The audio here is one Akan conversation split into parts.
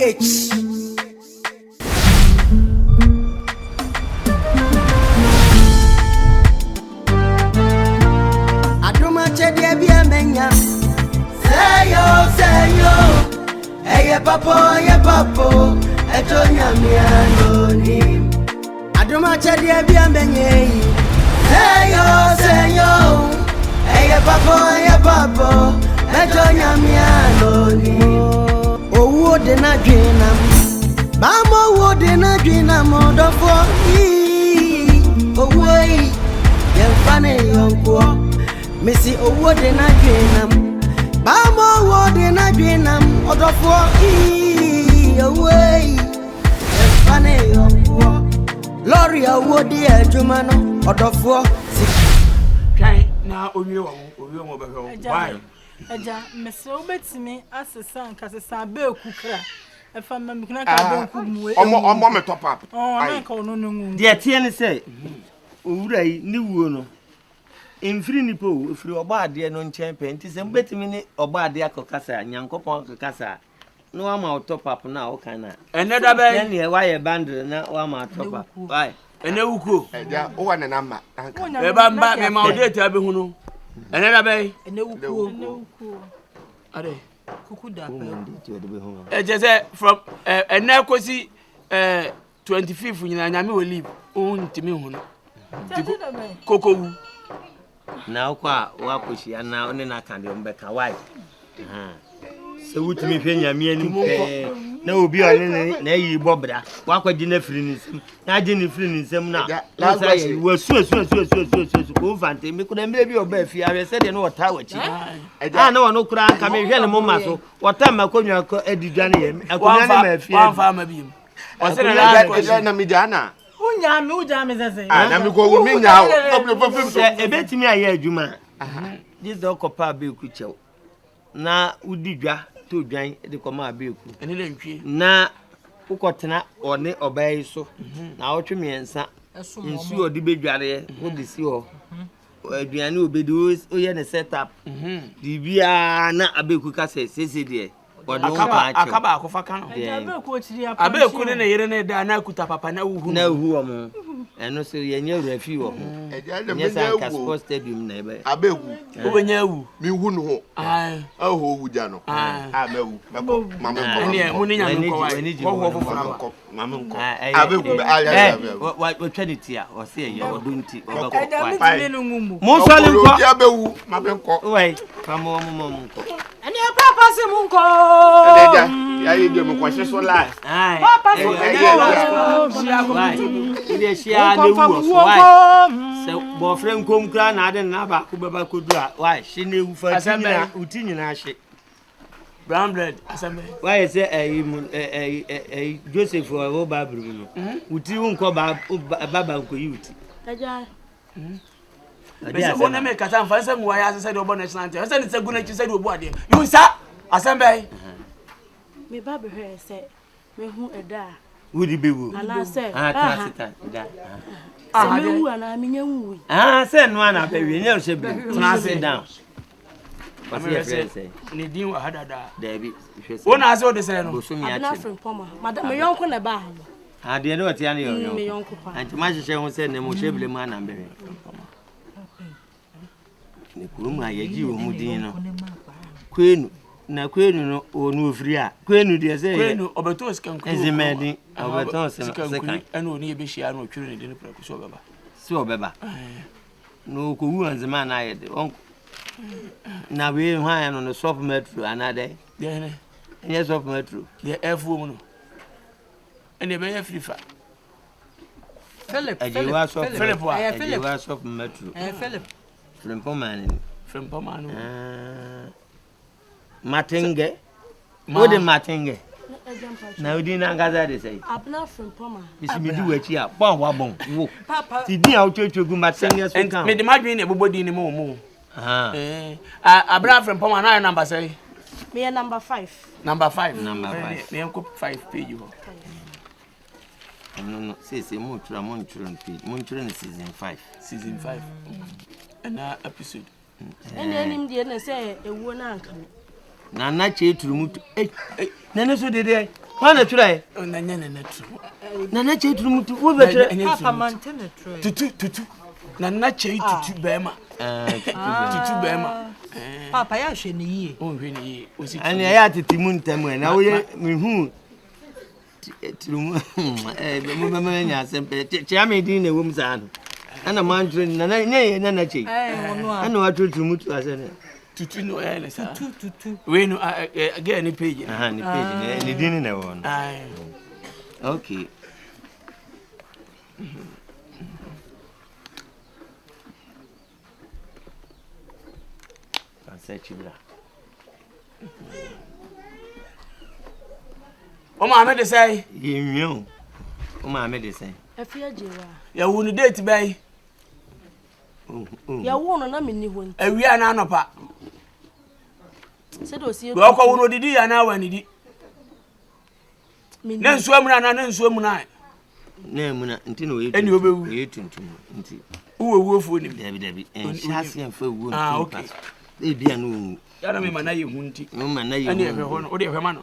H. Aduma chedi bi amenya. Say yo. Hey papo. Etonya mi anoni. Aduma chedi bi amenya. Say yo. Hey papo. Etonya mi anoni. Owo de na dwinam. Mama wo de na dwinam odofo. Owo yi. Yemfane yonko. Missy owo de na dwinam. Mama wo de na dwinam odofo. Owo yi. Yemfane yonko. Lori owo de adwuma no odofo. Kai na owie wo be ho. Why? Eja mese obetimi asesa nkasesa be ekukra efa mamikuna ka be okumu Omo me top up. Na ka ono ngu de tie ne say owura yi ni wuo no emfiri nipo efiri oba ade no nchen pe nti se mbetimi ni oba ade akokasa nyankopon akokasa no wa ma top up na o kan na Eneda be ne ne wa ye bandre na wa ma top up why ene wuko Eja o wa ne na ma e ba mba me ma odate abi hu no eneda be ene wuku ade kuku da pe eje from ene kosi 25th nyina nyame we leave o ntimi hu no kokowu na kwa wa koshi ana one na kan de mbeka why se wutimi hwe nyame ani pe na obi one na yi bobra wa kwaji na firi nsem na je ni firi nsem na na say wa su ko fante me kuna mbe bi oba fi awe se de no wota wachi na wono kura ka me hwe ne mo ma so wota makonwa ko adidwa ne ye akonya ne ma fi wa fa ma bi o se na mi jana ujame zeze na mi ko wo mi nya o ebetimi aye adwuma this do kopa be ku chew na udidwa to dwan de koma abeku ene le ntwie na ukotena one obai so na otwe miensa nsu odi bedware wo de si ho aduane obedi o ye ne setup bibia na abeku ka se de wode o pa akaba akofa kan abeku ochiri apa abeku ne yere ne da na kuta papa na wu omo eno so ye nya rafi wo Eja le me nya wu stadium na ebe abeku o benya wu mi hu no ho ho wu ja no mewu meko mama ko ene mu ni nyame ko wa wo fofo mama ko abeku wa trinity a o se ye odunti o ba ko mo so le ko abewu mama ko we kamo mo ko ene papa se munko Eja ya yi de mo ko se so la papa se ile shia ne wu so why se bo frem kom kra na ade na ba ko baba ko du a why she ne wu fa tinyina utinyina hye brown bread asembe why say Joseph o ba bru no uti wu nko baba nko yi uti aja bese wona me kata mfa se mu ya se de obo na chinante se ne seguna chi se de obo ade you sa asembe me ba be he se me hu eda wudi bewu ala se transita da se me wu ana me nya wu se no ana be wi nya se be sit down ni din wa hadada David wona ase o de se no bosumi ya chi madam me yonko na ba ha de no tia ne yo me yonko pa anti ma hye ho se ne mo hwebele mu ana be ne kurum ayeji wo mu din no kwenu na kwenu no onu ofiri a kwenu de se kwenu obeto skan kwenu ezimedi obeto skan ena oni ebe hia no twere ne de no praku so beba no ko wu anzima na ayede na we hwan no soft metro anade de ne enye soft metro de efu mu no ene be ya frifa Philip Philip soft metro Philip from Pomani Matenge Wode Matenge na udi na ngaza de say abna from Poma isi me di wachi a bon wa bon wo ti din a otwetwegu Matenge so kan me de madwen ne bobodi ne mo abna from Poma na number say me number 5 number 5 me enko 5 page ho no say mo tura page mo tura ne season 5 and episode ene de na say ewo na anka na che turu mutu na so de Wana try. Nanya na tru. Nana che tru mutu. Wo be try. Papa mantene try. Tutu. Nana che tutu bema. Tutu bema. Papa ya hwe ne yie. O hwe ne yie. Osi. Ani ya tetimu ntamu na wo ye mehu tru mu mo mama nya sempe. Che amedi na wom za no. Ana mandre nana nye nana che. Ana wa tru mutu asene. Tutu no ele sa. Tutu. We no again ni page. Ni page ni dini na won. Okay. Say chibra. O ma me de say. Yimyo. O ma me de say. Afia jewa. Ya wo ni date bai. Ya wo no na me ni hon. Awia na anopa. Se do si. Go kwa wo no didi ya na wa ni di. Na nsuo mu na nsuo mu na. Na mu na nti no eni obewu. Ye tuntum nti. Uwe fo ni. Dabi. Shasi en fa wo. Okay. E bia no. Ya na me ma na ye hunti. No ma na ye. Ani e hwe ho no. O de hwe ma no.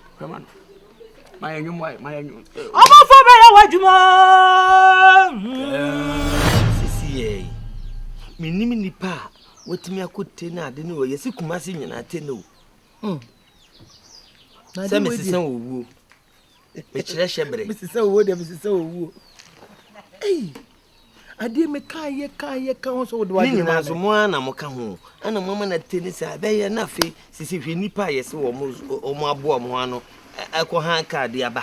Ma ye nwum wai, ma ye nwum. Omo fo bere wadwuma. Sisi ye. Minimi nipa. Wotimi akote na ade ne wo yesi kumase nyina te no. Na se mesisa owu. Me kire hyebre. Mesisa owu de mesisa owu. Ade me kan ho so do wadwuma. Ni na so mo ana mo ka ho. Ana mama na te ni sa be ye na fe sisi hwe nipa yesi wo mo abo mo ano. Eko han ka de aba.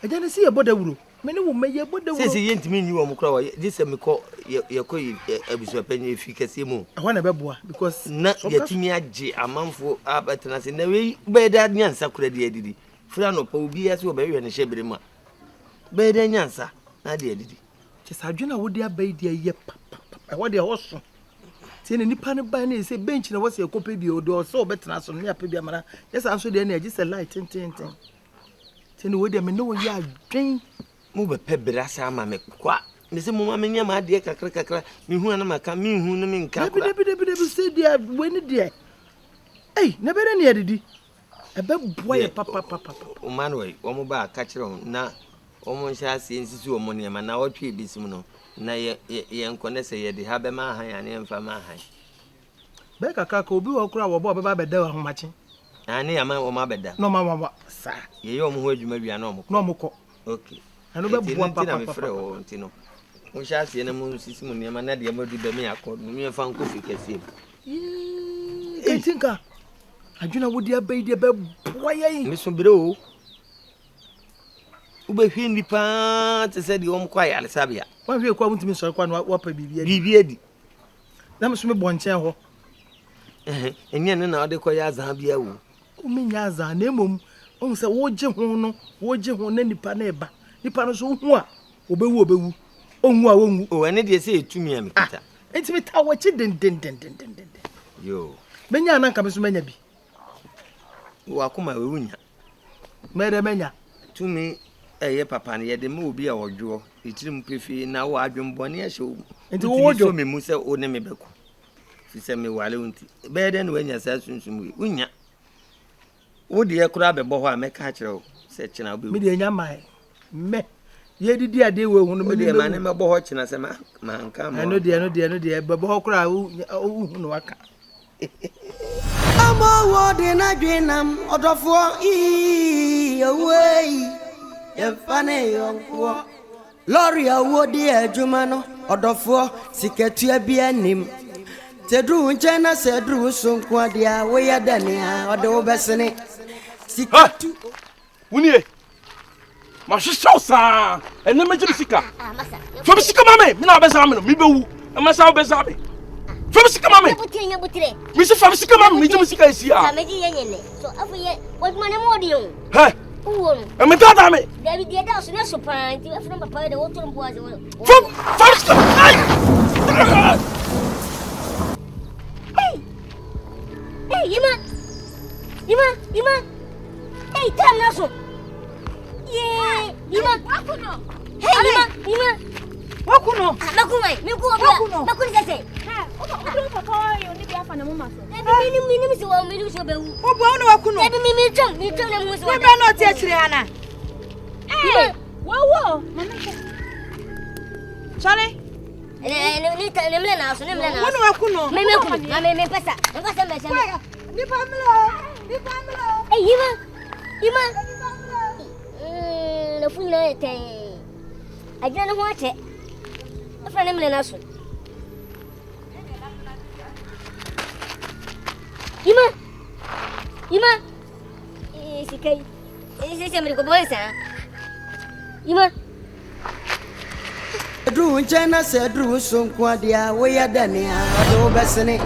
Aja ne si ye bodawuro. Me ne wo meye bodawuro. Sisi yentimi nyi wo mo kra wo. Dise me ko ye ko abusu panyi fi kase mu. Ahwa na beboa because na yetimi age amanfo abatena se na we beda nyansa kura de adidi. Fura no pa obi ase wo be hwe ne hyebere ma. Beda nyansa na de adidi. Che sadwena wo de abai de ye papa. Wo de hoso. Tie ne nipa ne ba na se bench na wo se ekope bi o de o so betena so ne ape bi amara. Yes anso de na agi se light tin. Tie ne wo de me no wo ya adwen mo be pebra sa ama me kwa. Me se mo ma me nyama de kakra me hu na maka me hu na me nka kwa. Debi se dia we ni de. Na bere ne adidi. Ebe boy papa. O man we wo mo ba ka kire na o mo nsia se nsisi o mo ne ma na wotwe bisim no na ye nkone se ye de ha be ma han ya ne mfa ma han. Be kaka ka obi wo kura wo bo be ba beda wa homachi. Ani ya ma o ma beda. No ma sa. Ye yo mo ho adwuma bia na o mo. No mo ko. Okay. Ano be bua papa. Ntino. Mo sha se na mo nsisi mo ne ma na de ma du be me akọ no me fa nko fi kase. Tinka. Adwuna wo de abai de be boa ye. Me so bere o. Ube hwe ndi pa te se de o mo kwa ya alsabia. Wa hwe kwa muntimi so kwa no wa pa bibia. Bibia di. Na me so me bonche ho. Enye ne na ode kwa ya azan bia wo. O me nya azan na emom. On se wo je ho na nipa na eba. Nipa no so hu a obewu. Onwu a wonwu. O ene de se etumi a mekita. Enti me ta wachi den. Yo. Menya na nka me so menya bi. Wa kuma we wunya. Mere menya. Tumi eye papa ne ye de ma obi a wodwo. Itirim pefi na wo adwombo ne ehye wo. Enti wo wodwo me mu se o ne me beku. Fi se me wale unti. Be de no wanya sa sunsun we. Wunya. Wo de ye kura bebo ho a me ka kire wo. Se kina obi. Me de nya mai. Me ye didi ade we hu no me de ma ne me bo ho kina se ma nka ma. No de bebo ho kura hu no waka. Amo wo de na dwenam odofo away ye fane yonko lori awo de adwuma no odofo siketua bi anim tedru nche na sedru sonko ade a we ya dane a ode wo besene sikatu wunie ma hwehwe sa ene me gye sika fo sika mame me na besa me no me bewu ma sa besa me fo sika mame butire me se fo sika mame me gye sika esi a me gye yenye so afu ye what man mo di o he uwo e me tata me David dia da so na so pan ti afu na papa de wo to mbo aze wo fo sika hey Yima hey tam na so yeah Yima wakuno hey Yima wakuno makumai me ko bia makuni sese o papa yo ni bia fa na mama so mini so wa mini so be wu Wo bo na wakuno ebi mi twam na mu so we be na o ti akire ana Hey! Whoa! Charlie? Drew China said Drew Sun Quadia, we are Dania, Obesene.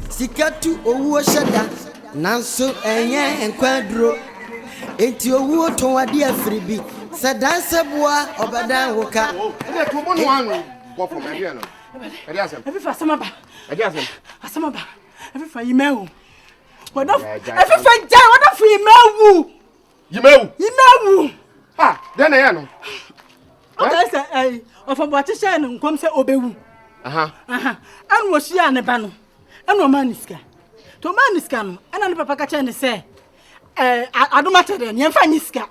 Sikatu Owo Shada, Nanso and Quadro. It's your wood to a dear freebie. Sadansa bois, Obadan Woka. Go from Mariano. Every Fasamaba. Fasamaba. Every Fayimel. What of every Fajan, what of you? Ah, then I know. I say, of a Batishan and come say Obewu. And was she an ebano? And no maniska. To maniscam, and Papa Cachan say, I don't matter then, Yanfaniska.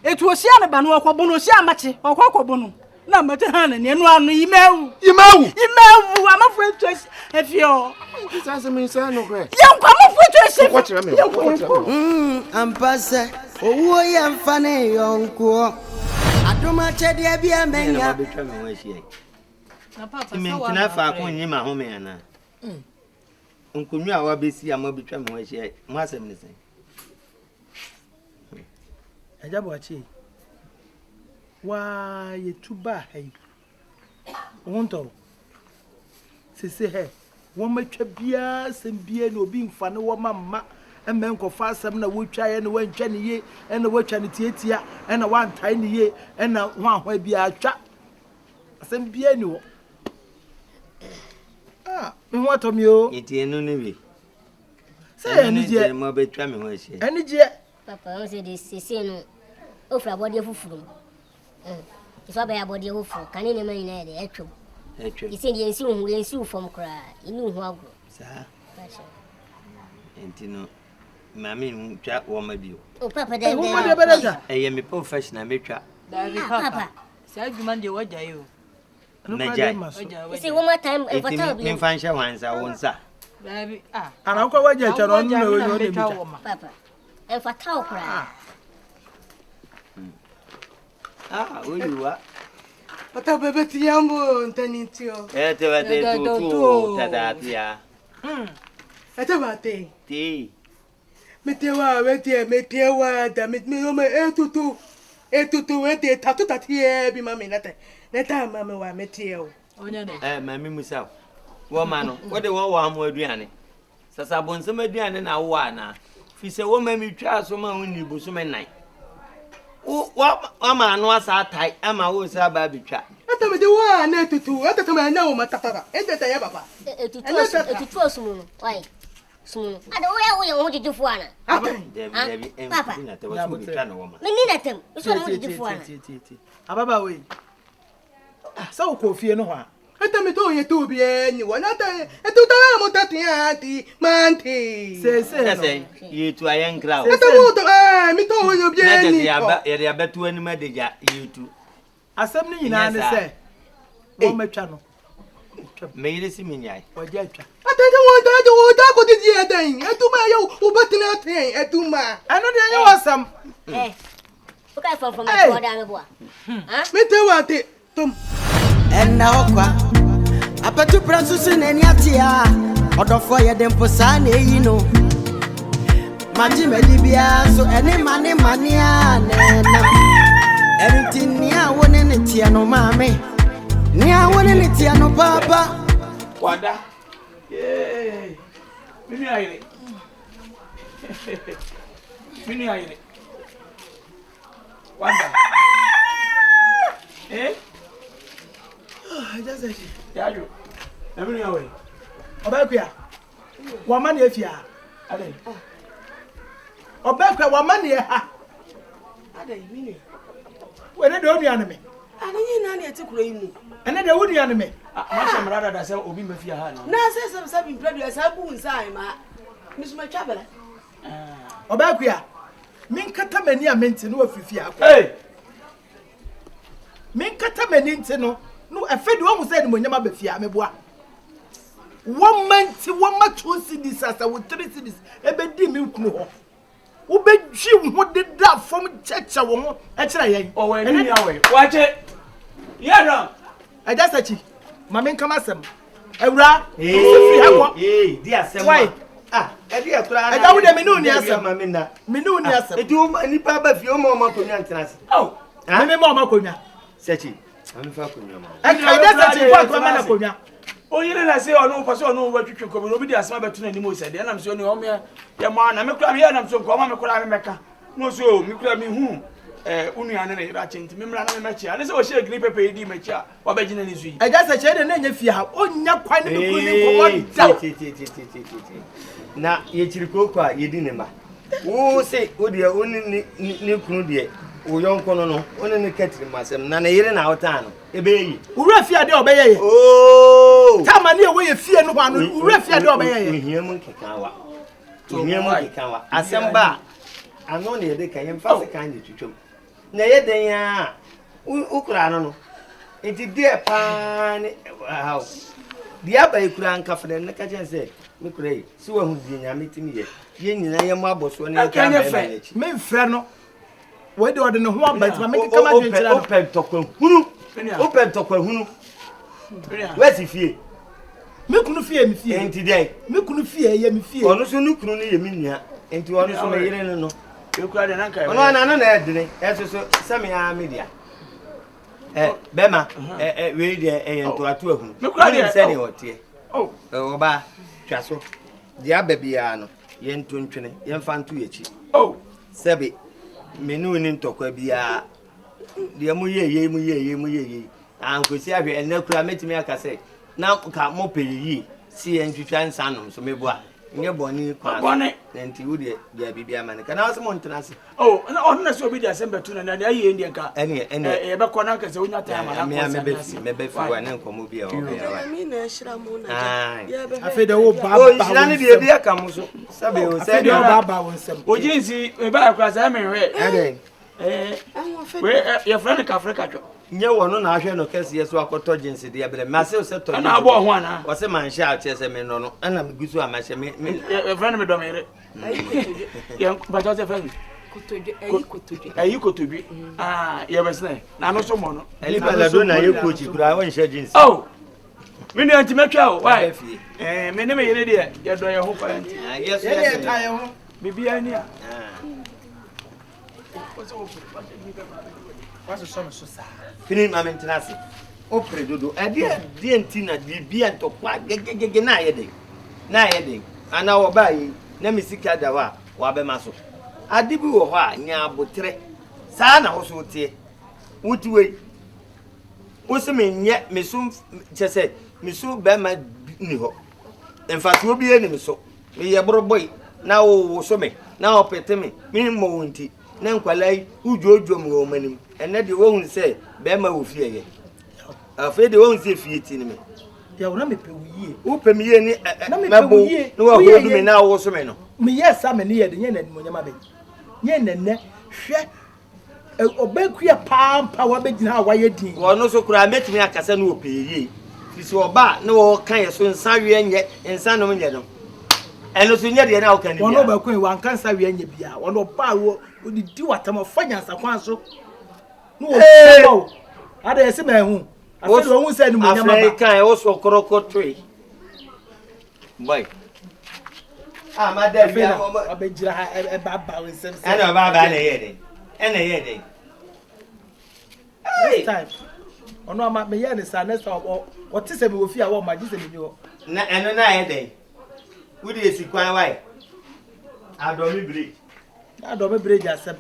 It was she an ebano or Bono Shamachi or Cocobono. No matter, honey, and one email. I'm afraid to if you're. It doesn't mean so. No, young, come up with I'm Passa. Oh, I am funny, young cool. I don't much at the Abia Mania. Can I find him a home? Uncle, you are busy. I'm be trying to share. Must have anything. I just watch it. Why, you too bad, hey? Won't all? Say, hey, one much a beer, some beer, no being funny, one mamma. And men go fast some the wood try and one Jenny ye and the watch and the and a one tiny ye and a one way be a trap. Some beer no. Ah, what of you? It ain't no navy. Say any dear, more be tramming where she. Any dear. Papa said this is oh for a body of food. If I buy a body of food, can any man in the actual? You said you soon will ensue from cry. You knew how. Sir, and you know. Mammy, chat woman you. Oh, Papa, I am a professional maker. Papa, say you man, what are you? See one more time, if I tell you, find your ones, I won't, sir. Baby, and I'll go away, Papa. If I tell cry. Ah, who you are? But I'll be better, young, turning to you. Tea. Metewa, that made me on my A22, tattoo that here be mammy, that time, mamma, why Meteo. Mammy, myself. Woman, what the war more Diane? Sasabon, some Diane and Awana. If you say, woman, you try so many bushman night. Oh, what a man was our tight, and my was a baby trap. Let me do one, A22, at the time I know my papa, and that I have a papa. Why? Soon. I don't know what you want to do for one. Papa, Meninatum, it's what I want to do for one. Ababa way. So coffee no one. I tell me to you to be anyone. I tell you, I do that, Manty. Say, you to a young crowd. I don't me to you be any. I bet to any matter, you two. Assembly in answer. Oh, my channel. May you see me? I don't want that go this year thing. I do my own, but nothing. I do my. I know there was some. Eh, okay, from my boy. Me tell what it. And now, I bet you Francis in any atia or the fire them for Sunny, you know. Maji Medibia, so any money, everything near one in it, no mammy. Near one in it, no papa. Wanda. Yay. Mini aire. Mini aire. Wanda. Eh? I just said, Yeah, you. Mini aire. Obakia. Woman, if ya. Obakia, woman, ya. When they don't enemy. I didn't know to cream. And then they would enemy. I'm rather than say, Obi Mafia. Now says some sabin produce, I won't say, Miss my traveler. Obakia. Min Katamania meant to know if you fear. Hey! Men kata meninte no afedi wo mu say ni monyama ba fia meboa 1 month 1 month 2 cities asa wo 3 cities ebedi mi kunu ho wo bedwi wo de da fom cheche wo ho e kira yen o we ni awe wache yero aja sachi mama nkama asem awura fi hakọ di asem edi akura aja wo de menu ni asem menu ni asem edi nipa ba fi o ma konwa ntenase me ma konwa sachi am fa konwa ma aja sachi kwa kwa na konwa o yire na se onu paso onu watwitwe ko no bi di asema betu na ni mo se de na me so ni o me ya ma na me kura me ya na me so ko ma me kura me meka no so me kura me hu unu ane na ira chenti me mra na me mechi ane se o share green pepper di mechi a wa be gina ni so yi aja sachi de na nya fi ha onya kwa ni ku ni ko wa da na ye chiriko kwa ye di ne ma wo se o de o ni kunu de o yonko no oni ne ketiri masem na yire na wota no ebe yi ura fia de obeye tama ne we ye fie no kwa no ura fia de obeye ohiem nkekawa asemba ano ne de kan yemfa se kan de twetwom na ye den a ukura no enti de pa ne how dia ba ikura nkafre ne ka chense me kura yi si wa hu di nyame timi ye nyina ye mo aboso ne ka me mfre no we de ode ne ho abant ma me kama de ntira open tokwa hunu wesi fie me kunu fie mi fie enti dai me kunu fie ye mi fie onu so nu kunu ne ye mi nia enti onu so me yire no e kura de nan kai onu na no na edine so sami a media bema we de ento atu ahunu me kura de se ne otie oba twaso dia babia no ye ntontwene ye mfa nto yechi sebe menu ni ntokwa bia de mu ye ankosi ahwe enne kura metimi akase na ka mo peyi si entwitwa nsanom so meboa nye boni kwa nti wudi dia bibia mane kana wase mo ntenase na onu na so bi dia sembe tu na ayi ndi nka e be kona nka se onya time na ko me be fi wa na nkomo bia o bia mi na shira mo na ya be afede wo baba o shira ne bia bia ka mo so sabe o se dia baba won sem o jinsi e ba akwa sa me hwe we your friend ka Africa twa nye wono na ahwe no kese yeso akoto jinsi de abele mase o se to na abo ho ana o se man sha ache se me no no ana me gusu amahye me your friend me do me re ya ba to se friend ayi kotodwe ye besne na no so mo no eli bala do na ye coach kura won sha jinsi me ni anti metwa o why me ne me yere de ye do ye ho parenti yes ye ta ye ho bibia ni a waso so so sa fini mamentenase o predodo die ntina bibia ntokwa gegege na yede ana wo bayi na misika dawa wa be maso adibi wo ho a nya abotre saa na wo so tie wutiwe wo se menye mesum chese mesu be ma ni ho enfatu obi eni meso me ye boroboy na wo so me na opete me mo wonti na nkwalai ujojo mo manim ene de wo hun se be ma wo fie ye afa de wo hun se fie ti ni me ya wo na me pe wuye wo pe me ye ni mabo no wa hodu me na wo so me no me yes am ne ye de nye na monyama be nye nenne hwe obekua pampa wa begina wa ye din wo no so kura metimi akasa no pe ye fisi oba na wo kan ye so nsa we nye nsa no nye no eno so nye de na wo kan ni bia wono ba kwen wan kan sa we nye bia wono ba wo odidi watama fanya nsa kwan so no wo so ada yesi ba hu afeli wo hu se ni monyama ba African wo so koroko twi boy madam bia abejira e baba we sem se ana baba na ye de time ono ama me ye ni sa next o ti se me wo fi a wo ma ji se me wo na eno na ye de wudi esikwan why ADOM bridge ADOM bridge asem